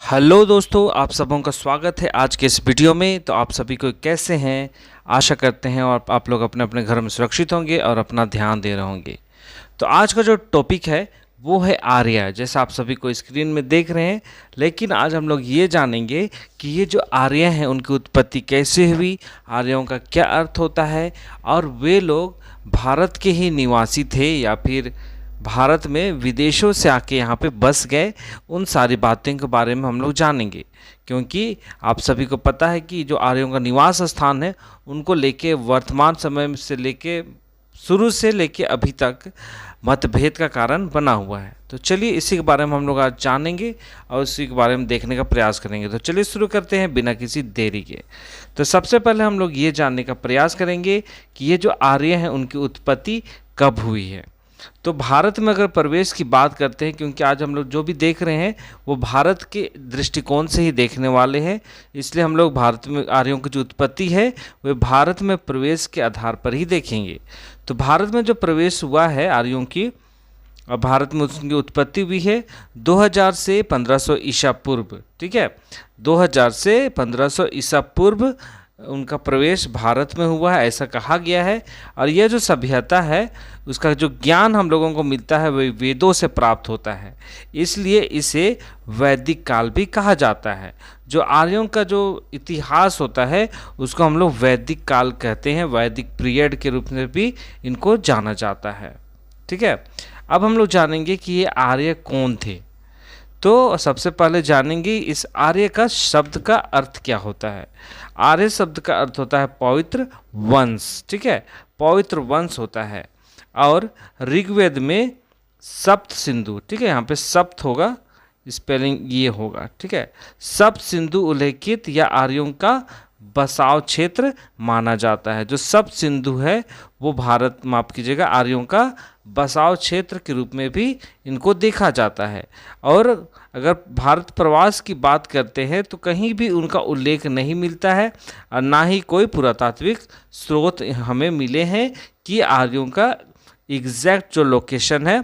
Hello दोस्तों, आप सबों का स्वागत है आज के इस वीडियो में। तो आप सभी को कैसे हैं? आशा करते हैं और आप लोग अपने अपने घर में सुरक्षित होंगे और अपना ध्यान दे रहे होंगे। तो आज का जो टॉपिक है वो है आर्य, जैसा आप सभी को स्क्रीन में देख रहे हैं। लेकिन आज हम लोग ये जानेंगे कि ये जो आर्य हैं उनकी उत्पत्ति कैसे हुई, आर्यों का क्या अर्थ होता है, और वे लोग भारत के ही निवासी थे या फिर भारत में विदेशों से आके यहाँ पे बस गए। उन सारी बातों के बारे में हम लोग जानेंगे, क्योंकि आप सभी को पता है कि जो आर्यों का निवास स्थान है उनको लेके वर्तमान समय से लेके शुरू से लेके अभी तक मतभेद का कारण बना हुआ है। तो चलिए इसी के बारे में हम लोग आज जानेंगे और इसी के बारे में देखने का प्रयास करेंगे। तो चलिए शुरू करते हैं बिना किसी देरी के। तो सबसे पहले हम लोग ये जानने का प्रयास करेंगे कि ये जो आर्य हैं उनकी उत्पत्ति कब हुई है। तो भारत में अगर प्रवेश की बात करते हैं, क्योंकि आज हम लोग जो भी देख रहे हैं वो भारत के दृष्टिकोण से ही देखने वाले हैं, इसलिए हम लोग भारत में आर्यों की जो उत्पत्ति है वे भारत में प्रवेश के आधार पर ही देखेंगे। तो भारत में जो प्रवेश हुआ है आर्यों की, और भारत में उसकी उत्पत्ति हुई है 2000 से 1500 ईसा पूर्व। ठीक है, 2000 से 1500 ईसा पूर्व उनका प्रवेश भारत में हुआ है, ऐसा कहा गया है। और यह जो सभ्यता है उसका जो ज्ञान हम लोगों को मिलता है वह वेदों से प्राप्त होता है, इसलिए इसे वैदिक काल भी कहा जाता है। जो आर्यों का जो इतिहास होता है उसको हम लोग वैदिक काल कहते हैं, वैदिक पीरियड के रूप में भी इनको जाना जाता है। ठीक है, अब हम लोग जानेंगे कि ये आर्य कौन थे। तो सबसे पहले जानेंगे इस आर्य का शब्द का अर्थ क्या होता है। आर्य शब्द का अर्थ होता है पवित्र वंश। ठीक है, पवित्र वंश होता है। और ऋग्वेद में सप्त सिंधु, ठीक है, यहाँ पे सप्त होगा, स्पेलिंग ये होगा। ठीक है, सप्त सिंधु उल्लेखित या आर्यों का बसाव क्षेत्र माना जाता है। जो सप्त सिंधु है वो भारत, माफ कीजिएगा, आर्यों का बसाव क्षेत्र के रूप में भी इनको देखा जाता है। और अगर भारत प्रवास की बात करते हैं तो कहीं भी उनका उल्लेख नहीं मिलता है और ना ही कोई पुरातात्विक स्रोत हमें मिले हैं कि आर्यों का एग्जैक्ट जो लोकेशन है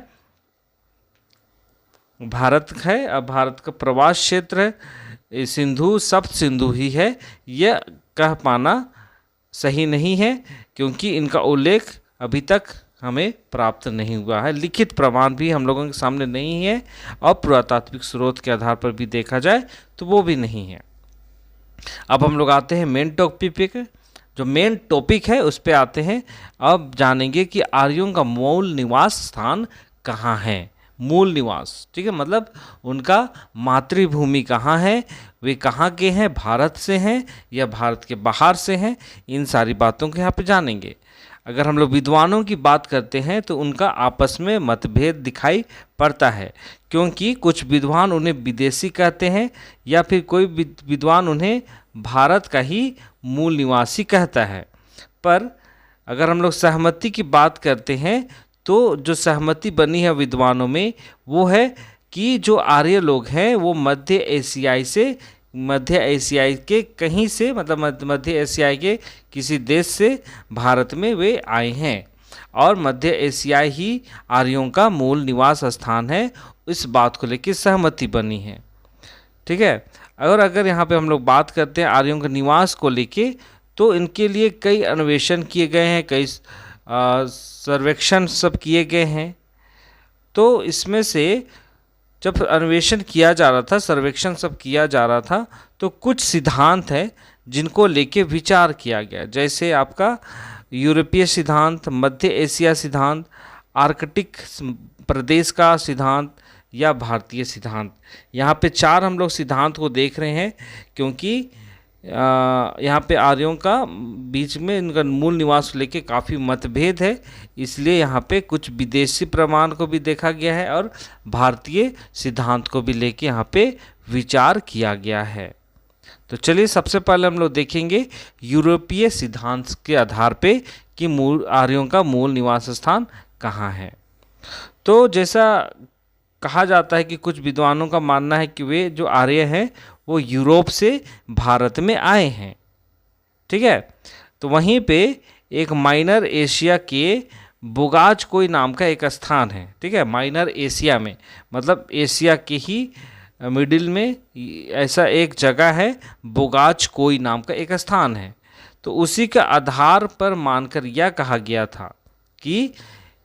भारत है। अब भारत का प्रवास क्षेत्र है सिंधु, सप्त सिंधु ही है, यह कह पाना सही नहीं है, क्योंकि इनका उल्लेख अभी तक हमें प्राप्त नहीं हुआ है। लिखित प्रमाण भी हम लोगों के सामने नहीं है और पुरातात्विक स्रोत के आधार पर भी देखा जाए तो वो भी नहीं है। अब हम लोग आते हैं मेन टॉपिक पे, जो मेन टॉपिक है उस पर आते हैं। अब जानेंगे कि आर्यों का मूल निवास स्थान कहाँ है। मूल निवास, ठीक है, मतलब उनका मातृभूमि कहाँ है, वे कहाँ के हैं, भारत से हैं या भारत के बाहर से हैं, इन सारी बातों को यहाँ पे जानेंगे। अगर हम लोग विद्वानों की बात करते हैं तो उनका आपस में मतभेद दिखाई पड़ता है, क्योंकि कुछ विद्वान उन्हें विदेशी कहते हैं या फिर कोई विद्वान उन्हें भारत का ही मूल निवासी कहता है। पर अगर हम लोग सहमति की बात करते हैं तो जो सहमति बनी है विद्वानों में वो है कि जो आर्य लोग हैं वो मध्य एशियाई के कहीं से, मतलब मध्य एशियाई के किसी देश से भारत में वे आए हैं और मध्य एशियाई ही आर्यों का मूल निवास स्थान है। इस बात को लेकर सहमति बनी है। ठीक है, और अगर यहाँ पे हम लोग बात करते हैं आर्यों के निवास को लेके तो इनके लिए कई अन्वेषण किए गए हैं, कई सर्वेक्षण सब किए गए हैं। तो इसमें से जब अन्वेषण किया जा रहा था, सर्वेक्षण सब किया जा रहा था, तो कुछ सिद्धांत हैं जिनको लेके विचार किया गया, जैसे आपका यूरोपीय सिद्धांत, मध्य एशिया सिद्धांत, आर्कटिक प्रदेश का सिद्धांत या भारतीय सिद्धांत। यहाँ पे 4 हम लोग सिद्धांत को देख रहे हैं, क्योंकि यहाँ पे आर्यों का बीच में इनका मूल निवास को लेके काफ़ी मतभेद है, इसलिए यहाँ पे कुछ विदेशी प्रमाण को भी देखा गया है और भारतीय सिद्धांत को भी लेके यहाँ पे विचार किया गया है। तो चलिए सबसे पहले हम लोग देखेंगे यूरोपीय सिद्धांत के आधार पे कि मूल आर्यों का मूल निवास स्थान कहाँ है। तो जैसा कहा जाता है कि कुछ विद्वानों का मानना है कि वे जो आर्य हैं वो यूरोप से भारत में आए हैं। ठीक है, तो वहीं पे एक माइनर एशिया के बुगाज कोई नाम का एक स्थान है। ठीक है, माइनर एशिया में मतलब एशिया के ही मिडिल में ऐसा एक जगह है, बोगाचकोई नाम का एक स्थान है। तो उसी के आधार पर मानकर यह कहा गया था कि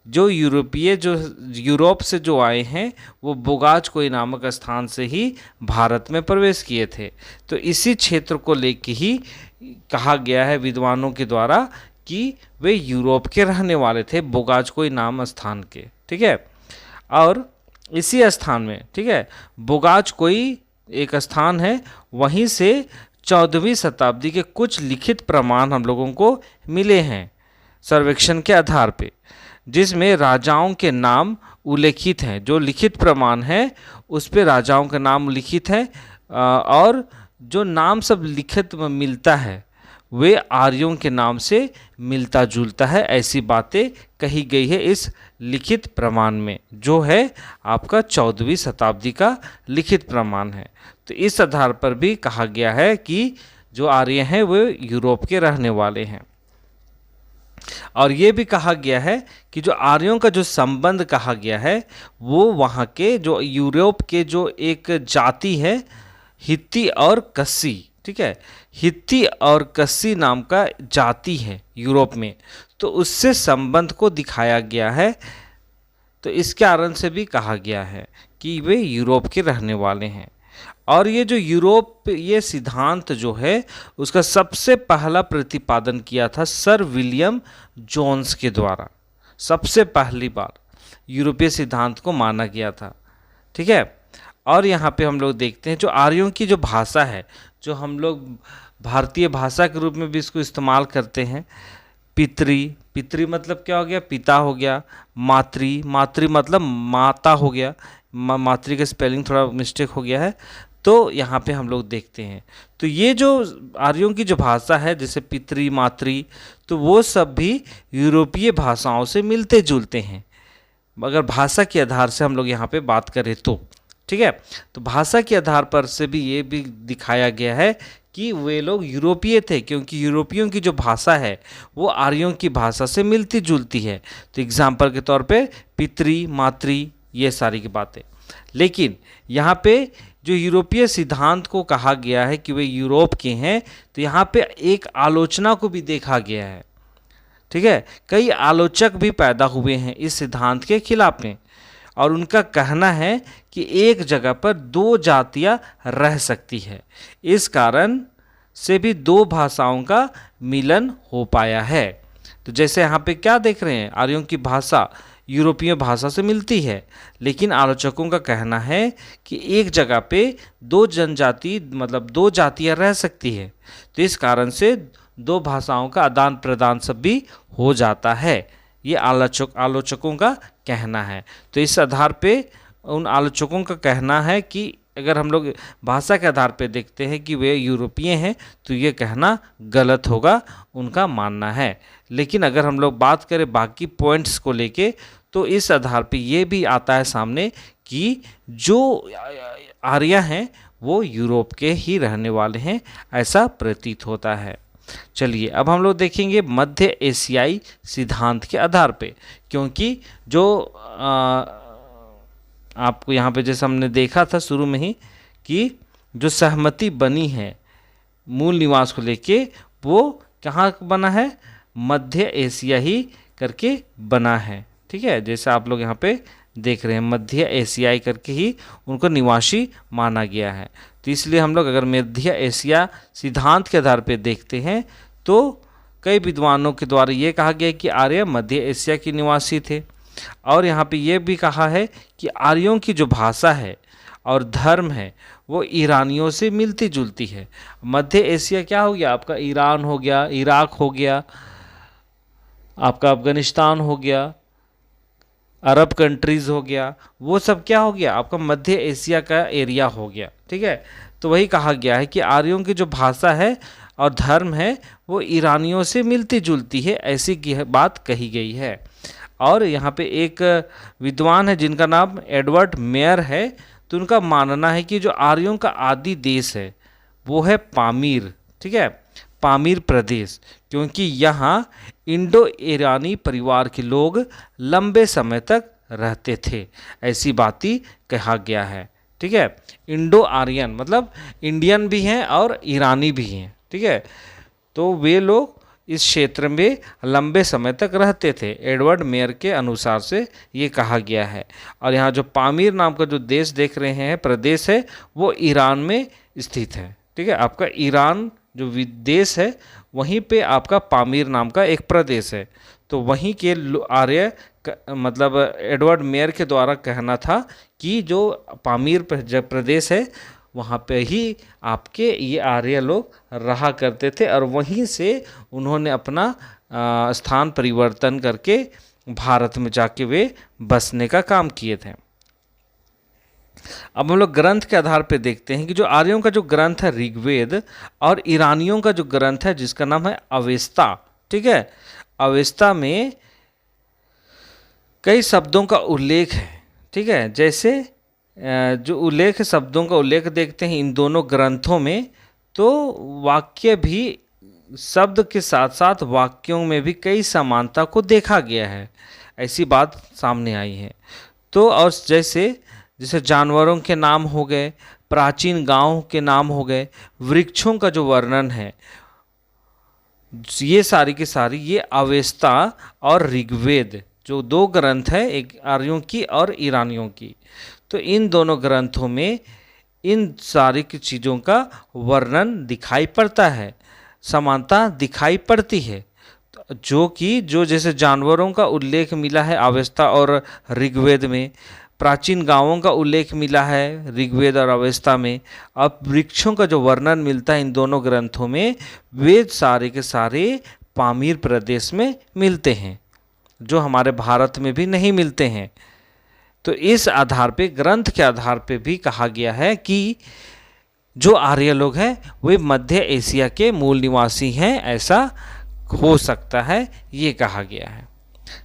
जो यूरोप से जो आए हैं वो बोगाचकोई नामक स्थान से ही भारत में प्रवेश किए थे। तो इसी क्षेत्र को लेकर ही कहा गया है विद्वानों के द्वारा कि वे यूरोप के रहने वाले थे, बोगाचकोई नाम स्थान के। ठीक है, और इसी स्थान में, ठीक है, बोगाचकोई एक स्थान है, वहीं से 14वीं शताब्दी के कुछ लिखित प्रमाण हम लोगों को मिले हैं सर्वेक्षण के आधार पे, जिसमें राजाओं के नाम उल्लेखित हैं। जो लिखित प्रमाण है उस पे राजाओं का नाम लिखित है, और जो नाम सब लिखित में मिलता है वे आर्यों के नाम से मिलता जुलता है, ऐसी बातें कही गई है इस लिखित प्रमाण में, जो है आपका 14वीं शताब्दी का लिखित प्रमाण है। तो इस आधार पर भी कहा गया है कि जो आर्य हैं वे यूरोप के रहने वाले हैं। और ये भी कहा गया है कि जो आर्यों का जो संबंध कहा गया है वो वहाँ के जो यूरोप के जो एक जाति है हित्ती और कस्सी, ठीक है, हित्ती और कस्सी नाम का जाति है यूरोप में, तो उससे संबंध को दिखाया गया है। तो इस कारण से भी कहा गया है कि वे यूरोप के रहने वाले हैं। और ये जो यूरोप, ये सिद्धांत जो है उसका सबसे पहला प्रतिपादन किया था सर विलियम जोन्स के द्वारा। सबसे पहली बार यूरोपीय सिद्धांत को माना गया था। ठीक है, और यहाँ पे हम लोग देखते हैं जो आर्यों की जो भाषा है, जो हम लोग भारतीय भाषा के रूप में भी इसको इस्तेमाल करते हैं, पितरी मतलब क्या हो गया, पिता हो गया, मातृ मतलब माता हो गया, मातृ का स्पेलिंग थोड़ा मिस्टेक हो गया है, तो यहाँ पे हम लोग देखते हैं। तो ये जो आर्यों की जो भाषा है जैसे मातृ, तो वो सब भी यूरोपीय भाषाओं से मिलते जुलते हैं, अगर भाषा के आधार से हम लोग यहाँ पे बात करें तो। ठीक है, तो भाषा के आधार पर से भी ये भी दिखाया गया है कि वे लोग यूरोपीय थे, क्योंकि यूरोपियों की जो भाषा है वो आर्यों की भाषा से मिलती जुलती है। तो एग्जाम्पल के तौर पे मातृ, ये सारी की बातें। लेकिन यहाँ पे जो यूरोपीय सिद्धांत को कहा गया है कि वे यूरोप के हैं, तो यहाँ पे एक आलोचना को भी देखा गया है। ठीक है, कई आलोचक भी पैदा हुए हैं इस सिद्धांत के खिलाफ में, और उनका कहना है कि एक जगह पर दो जातियां रह सकती है, इस कारण से भी दो भाषाओं का मिलन हो पाया है। तो जैसे यहाँ पे क्या देख रहे हैं, आर्यों की भाषा यूरोपीय भाषा से मिलती है, लेकिन आलोचकों का कहना है कि एक जगह पे दो जनजाति मतलब दो जातियां रह सकती है, तो इस कारण से दो भाषाओं का आदान प्रदान सब भी हो जाता है, ये आलोचकों का कहना है। तो इस आधार पे उन आलोचकों का कहना है कि अगर हम लोग भाषा के आधार पे देखते हैं कि वे यूरोपीय हैं, तो ये कहना गलत होगा, उनका मानना है। लेकिन अगर हम लोग बात करें बाकी पॉइंट्स को लेके, तो इस आधार पे ये भी आता है सामने कि जो आर्य हैं वो यूरोप के ही रहने वाले हैं, ऐसा प्रतीत होता है। चलिए अब हम लोग देखेंगे मध्य एशियाई सिद्धांत के आधार पे, क्योंकि जो आपको यहाँ पे जैसे हमने देखा था शुरू में ही कि जो सहमति बनी है मूल निवास को लेके, वो कहाँ बना है, मध्य एशिया ही करके बना है। ठीक है, जैसे आप लोग यहाँ पे देख रहे हैं मध्य एशियाई करके ही उनको निवासी माना गया है। तो इसलिए हम लोग अगर मध्य एशिया सिद्धांत के आधार पे देखते हैं तो कई विद्वानों के द्वारा ये कहा गया कि आर्य मध्य एशिया के निवासी थे, और यहाँ पे ये भी कहा है कि आर्यों की जो भाषा है और धर्म है वो ईरानियों से मिलती जुलती है। मध्य एशिया क्या हो गया आपका, ईरान हो गया, इराक हो गया, आपका अफगानिस्तान हो गया, अरब कंट्रीज़ हो गया, वो सब क्या हो गया आपका मध्य एशिया का एरिया हो गया। ठीक है, तो वही कहा गया है कि आर्यों की जो भाषा है और धर्म है वो ईरानियों से मिलती जुलती है, ऐसी की बात कही गई है। और यहाँ पे एक विद्वान है जिनका नाम एडवर्ड मेयर है, तो उनका मानना है कि जो आर्यों का आदि देश है वो है पामीर। ठीक है, पामीर प्रदेश, क्योंकि यहाँ इंडो ईरानी परिवार के लोग लंबे समय तक रहते थे, ऐसी बात ही कहा गया है। ठीक है। इंडो आर्यन मतलब इंडियन भी हैं और ईरानी भी हैं, ठीक है। तो वे लोग इस क्षेत्र में लंबे समय तक रहते थे, एडवर्ड मेयर के अनुसार से ये कहा गया है। और यहाँ जो पामीर नाम का जो देश देख रहे हैं, प्रदेश है, वो ईरान में स्थित है, ठीक है। आपका ईरान जो देश है वहीं पे आपका पामीर नाम का एक प्रदेश है। तो वहीं के आर्य मतलब एडवर्ड मेयर के द्वारा कहना था कि जो पामीर प्रदेश है वहाँ पे ही आपके ये आर्य लोग रहा करते थे, और वहीं से उन्होंने अपना स्थान परिवर्तन करके भारत में जाके वे बसने का काम किए थे। अब हम लोग ग्रंथ के आधार पे देखते हैं कि जो आर्यों का जो ग्रंथ है ऋग्वेद, और ईरानियों का जो ग्रंथ है जिसका नाम है अवेस्ता, ठीक है। अवेस्ता में कई शब्दों का उल्लेख है, ठीक है। जैसे जो उल्लेख शब्दों का उल्लेख देखते हैं इन दोनों ग्रंथों में, तो वाक्य भी शब्द के साथ साथ वाक्यों में भी कई समानता को देखा गया है, ऐसी बात सामने आई है। तो और जैसे जानवरों के नाम हो गए, प्राचीन गांवों के नाम हो गए, वृक्षों का जो वर्णन है, ये सारी की सारी ये अवेस्ता और ऋग्वेद जो दो ग्रंथ है, एक आर्यों की और ईरानियों की, तो इन दोनों ग्रंथों में इन सारी की चीज़ों का वर्णन दिखाई पड़ता है, समानता दिखाई पड़ती है। जो जैसे जानवरों का उल्लेख मिला है अवेस्ता और ऋग्वेद में, प्राचीन गांवों का उल्लेख मिला है ऋग्वेद और अवेस्ता में, अब वृक्षों का जो वर्णन मिलता है इन दोनों ग्रंथों में, वे सारे के सारे पामीर प्रदेश में मिलते हैं, जो हमारे भारत में भी नहीं मिलते हैं। तो इस आधार पे, ग्रंथ के आधार पे भी कहा गया है कि जो आर्य लोग हैं वे मध्य एशिया के मूल निवासी हैं, ऐसा हो सकता है, ये कहा गया है।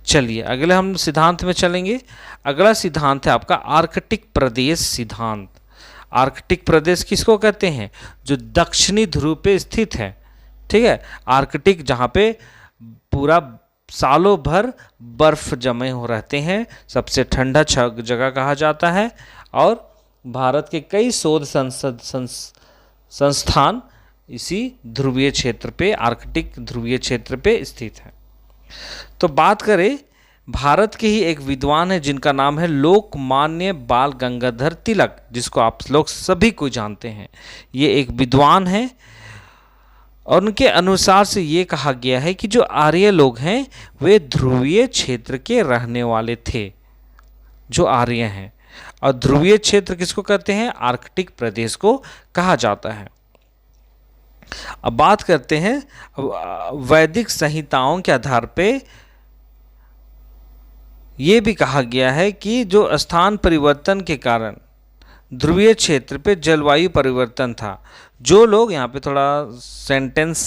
चलिए अगले हम सिद्धांत में चलेंगे। अगला सिद्धांत है आपका आर्कटिक प्रदेश सिद्धांत। आर्कटिक प्रदेश किसको कहते हैं? जो दक्षिणी ध्रुव पे स्थित है, ठीक है। आर्कटिक जहाँ पे पूरा सालों भर बर्फ जमे हो रहते हैं, सबसे ठंडा जगह कहा जाता है, और भारत के कई शोध संस्थान इसी ध्रुवीय क्षेत्र पे, आर्कटिक ध्रुवीय क्षेत्र पे स्थित है। तो बात करें, भारत के ही एक विद्वान है जिनका नाम है लोकमान्य बाल गंगाधर तिलक, जिसको आप लोग सभी को जानते हैं। ये एक विद्वान है, और उनके अनुसार से ये कहा गया है कि जो आर्य लोग हैं वे ध्रुवीय क्षेत्र के रहने वाले थे, जो आर्य हैं। और ध्रुवीय क्षेत्र किसको कहते हैं? आर्कटिक प्रदेश को कहा जाता है। अब बात करते हैं वैदिक संहिताओं के आधार पे, ये भी कहा गया है कि जो स्थान परिवर्तन के कारण ध्रुवीय क्षेत्र पे जलवायु परिवर्तन था। जो लोग, यहाँ पे थोड़ा सेंटेंस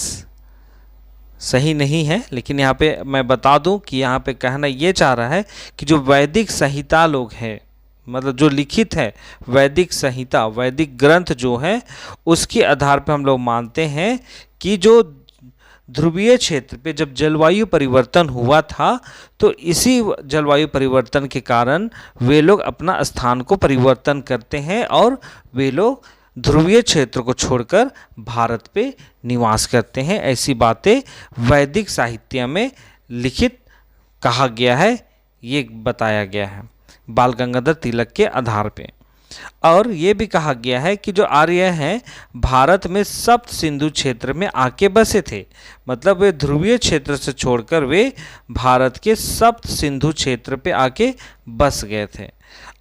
सही नहीं है, लेकिन यहाँ पे मैं बता दूं कि यहाँ पे कहना ये चाह रहा है कि जो वैदिक संहिता लोग हैं, मतलब जो लिखित है वैदिक संहिता, वैदिक ग्रंथ जो है, उसके आधार पे हम लोग मानते हैं कि जो ध्रुवीय क्षेत्र पे जब जलवायु परिवर्तन हुआ था, तो इसी जलवायु परिवर्तन के कारण वे लोग अपना स्थान को परिवर्तन करते हैं, और वे लोग ध्रुवीय क्षेत्र को छोड़कर भारत पे निवास करते हैं। ऐसी बातें वैदिक साहित्य में लिखित कहा गया है, ये बताया गया है बाल गंगाधर तिलक के आधार पे। और ये भी कहा गया है कि जो आर्य हैं भारत में सप्त सिंधु क्षेत्र में आके बसे थे, मतलब वे ध्रुवीय क्षेत्र से छोड़कर वे भारत के सप्त सिंधु क्षेत्र पे आके बस गए थे।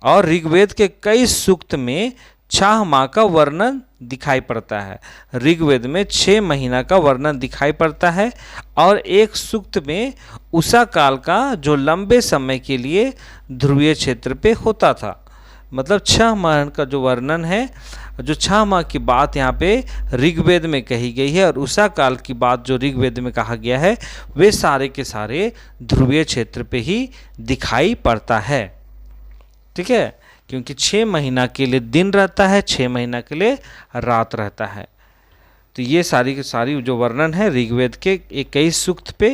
और ऋग्वेद के कई सूक्त में 6 माह का वर्णन दिखाई पड़ता है। ऋग्वेद में 6 महीना का वर्णन दिखाई पड़ता है, और एक सूक्त में उषा काल का जो लंबे समय के लिए ध्रुवीय क्षेत्र पे होता था, मतलब 6 माह का जो वर्णन है, जो 6 माह की बात यहाँ पे ऋग्वेद में कही गई है, और उषा काल की बात जो ऋग्वेद में कहा गया है, वे सारे के सारे ध्रुवीय क्षेत्र पे ही दिखाई पड़ता है, ठीक है। क्योंकि 6 महीना के लिए दिन रहता है, 6 महीना के लिए रात रहता है। तो ये सारी की सारी जो वर्णन है ऋग्वेद के कई सूक्त पे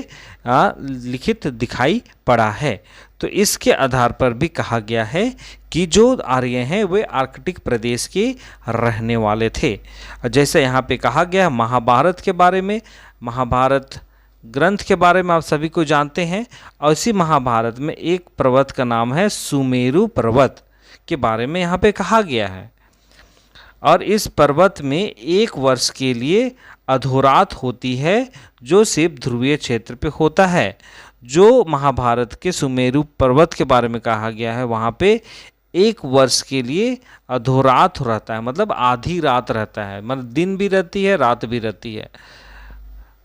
लिखित दिखाई पड़ा है। तो इसके आधार पर भी कहा गया है कि जो आर्य हैं वे आर्कटिक प्रदेश के रहने वाले थे। जैसे यहाँ पे कहा गया महाभारत के बारे में, महाभारत ग्रंथ के बारे में आप सभी को जानते हैं, और इसी महाभारत में एक पर्वत का नाम है सुमेरु पर्वत के बारे में यहाँ पे कहा गया है। और इस पर्वत में 1 वर्ष के लिए अधोरात होती है जो सिर्फ ध्रुवीय क्षेत्र पे होता है। जो महाभारत के सुमेरु पर्वत के बारे में कहा गया है वहाँ पे 1 वर्ष के लिए अधोरात रहता है, मतलब आधी रात रहता है, मतलब दिन भी रहती है रात भी रहती है।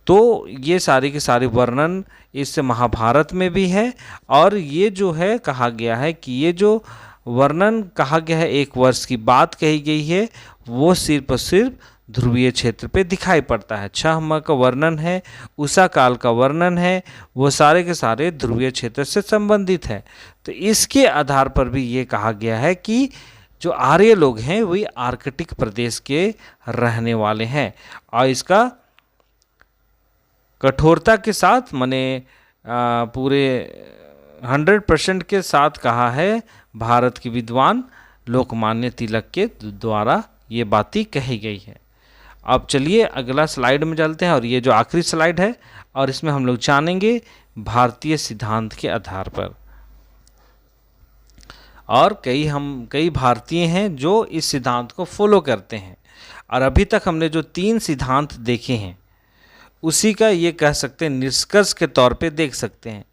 तो ये सारी के सारी वर्णन इस महाभारत में भी है। और ये जो है कहा गया है कि ये जो वर्णन कहा गया है 1 वर्ष की बात कही गई है वो सिर्फ और सिर्फ ध्रुवीय क्षेत्र पे दिखाई पड़ता है। 6 माह का वर्णन है, उषा काल का वर्णन है, वो सारे के सारे ध्रुवीय क्षेत्र से संबंधित है। तो इसके आधार पर भी ये कहा गया है कि जो आर्य लोग हैं वही आर्कटिक प्रदेश के रहने वाले हैं। और इसका कठोरता के साथ माने पूरे 100% के साथ कहा है भारत के विद्वान लोकमान्य तिलक के द्वारा ये बातें कही गई है। अब चलिए अगला स्लाइड में चलते हैं, और ये जो आखिरी स्लाइड है और इसमें हम लोग जानेंगे भारतीय सिद्धांत के आधार पर। और कई भारतीय हैं जो इस सिद्धांत को फॉलो करते हैं। और अभी तक हमने जो 3 सिद्धांत देखे हैं उसी का ये कह सकते हैं निष्कर्ष के तौर पे देख सकते हैं।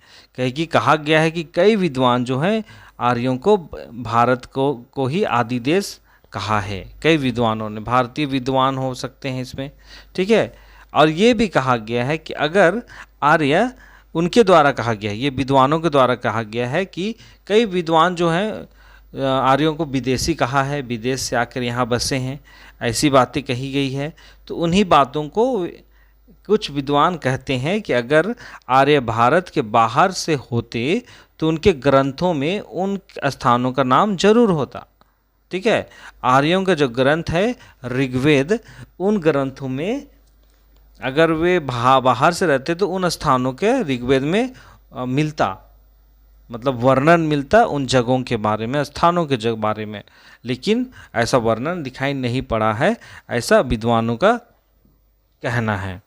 कि कहा गया है कि कई विद्वान जो हैं आर्यों को भारत को ही आदि देश कहा है। कई विद्वानों ने, भारतीय विद्वान हो सकते हैं इसमें, ठीक है। और ये भी कहा गया है कि अगर आर्य, उनके द्वारा कहा गया है, ये विद्वानों के द्वारा कहा गया है कि कई विद्वान जो हैं आर्यों को विदेशी कहा है, विदेश से आकर यहाँ बसे हैं, ऐसी बातें कही गई है। तो उन्हीं बातों को कुछ विद्वान कहते हैं कि अगर आर्य भारत के बाहर से होते तो उनके ग्रंथों में उन स्थानों का नाम जरूर होता, ठीक है। आर्यों का जो ग्रंथ है ऋग्वेद, उन ग्रंथों में अगर वे बाहर से रहते तो उन स्थानों के ऋग्वेद में मिलता, मतलब वर्णन मिलता उन जगहों के बारे में, स्थानों के बारे में। लेकिन ऐसा वर्णन दिखाई नहीं पड़ा है, ऐसा विद्वानों का कहना है।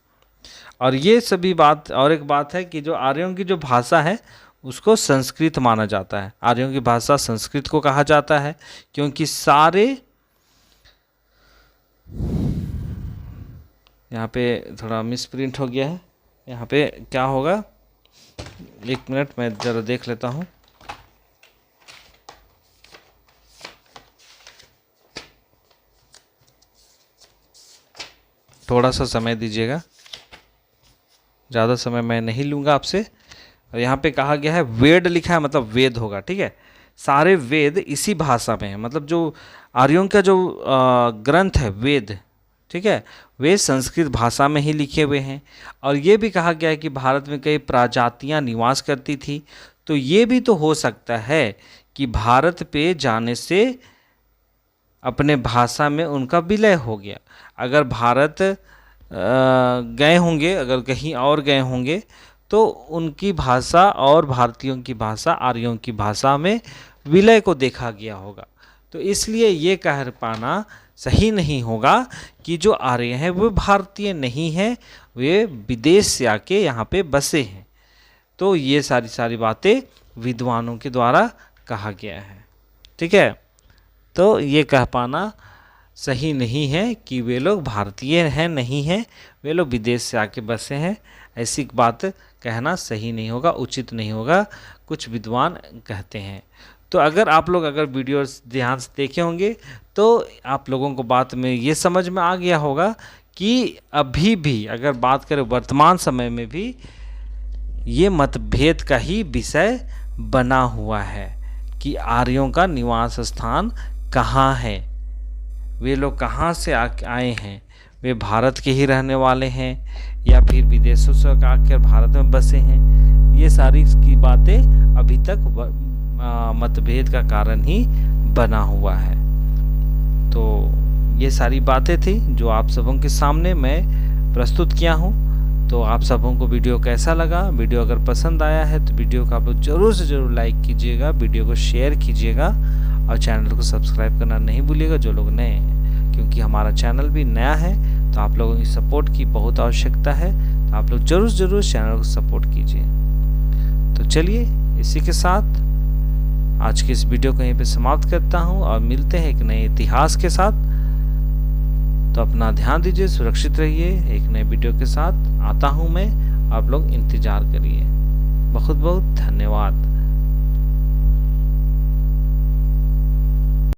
और ये सभी बात, और एक बात है कि जो आर्यों की जो भाषा है उसको संस्कृत माना जाता है। आर्यों की भाषा संस्कृत को कहा जाता है क्योंकि सारे, यहाँ पे थोड़ा मिसप्रिंट हो गया है, यहाँ पे क्या होगा, 1 मिनट मैं ज़रा देख लेता हूँ। थोड़ा सा समय दीजिएगा, ज़्यादा समय मैं नहीं लूँगा आपसे। और यहाँ पे कहा गया है वेद लिखा है, मतलब वेद होगा, ठीक है। सारे वेद इसी भाषा में है, मतलब जो आर्यों का जो ग्रंथ है वेद, ठीक है, वे संस्कृत भाषा में ही लिखे हुए हैं। और ये भी कहा गया है कि भारत में कई प्रजातियाँ निवास करती थी। तो ये भी तो हो सकता है कि भारत पे जाने से अपने भाषा में उनका विलय हो गया। अगर भारत गए होंगे, अगर कहीं और गए होंगे तो उनकी भाषा और भारतीयों की भाषा, आर्यों की भाषा में विलय को देखा गया होगा। तो इसलिए ये कह पाना सही नहीं होगा कि जो आर्य हैं वो भारतीय नहीं हैं, वे विदेश से आके यहाँ पे बसे हैं। तो ये सारी बातें विद्वानों के द्वारा कहा गया है, ठीक है। तो ये कह पाना सही नहीं है कि वे लोग भारतीय हैं, नहीं हैं, वे लोग विदेश से आके बसे हैं, ऐसी बात कहना सही नहीं होगा, उचित नहीं होगा, कुछ विद्वान कहते हैं। तो अगर आप लोग वीडियो ध्यान से देखे होंगे तो आप लोगों को बात में ये समझ में आ गया होगा कि अभी भी अगर बात करें वर्तमान समय में भी ये मतभेद का ही विषय बना हुआ है कि आर्यों का निवास स्थान कहाँ है, वे लोग कहाँ से आए हैं, वे भारत के ही रहने वाले हैं या फिर विदेशों से आकर भारत में बसे हैं। ये सारी की बातें अभी तक मतभेद का कारण ही बना हुआ है। तो ये सारी बातें थी जो आप सबों के सामने मैं प्रस्तुत किया हूँ। तो आप सबों को वीडियो कैसा लगा? वीडियो अगर पसंद आया है तो वीडियो को आप लोग ज़रूर से ज़रूर लाइक कीजिएगा, वीडियो को शेयर कीजिएगा और चैनल को सब्सक्राइब करना नहीं भूलिएगा जो लोग नए हैं, क्योंकि हमारा चैनल भी नया है तो आप लोगों की सपोर्ट की बहुत आवश्यकता है। तो आप लोग ज़रूर ज़रूर चैनल को सपोर्ट कीजिए। तो चलिए इसी के साथ आज की इस वीडियो को यहीं पे समाप्त करता हूँ और मिलते हैं एक नए इतिहास के साथ। तो अपना ध्यान दीजिए, सुरक्षित रहिए। एक नए वीडियो के साथ आता हूँ मैं, आप लोग इंतज़ार करिए। बहुत बहुत धन्यवाद।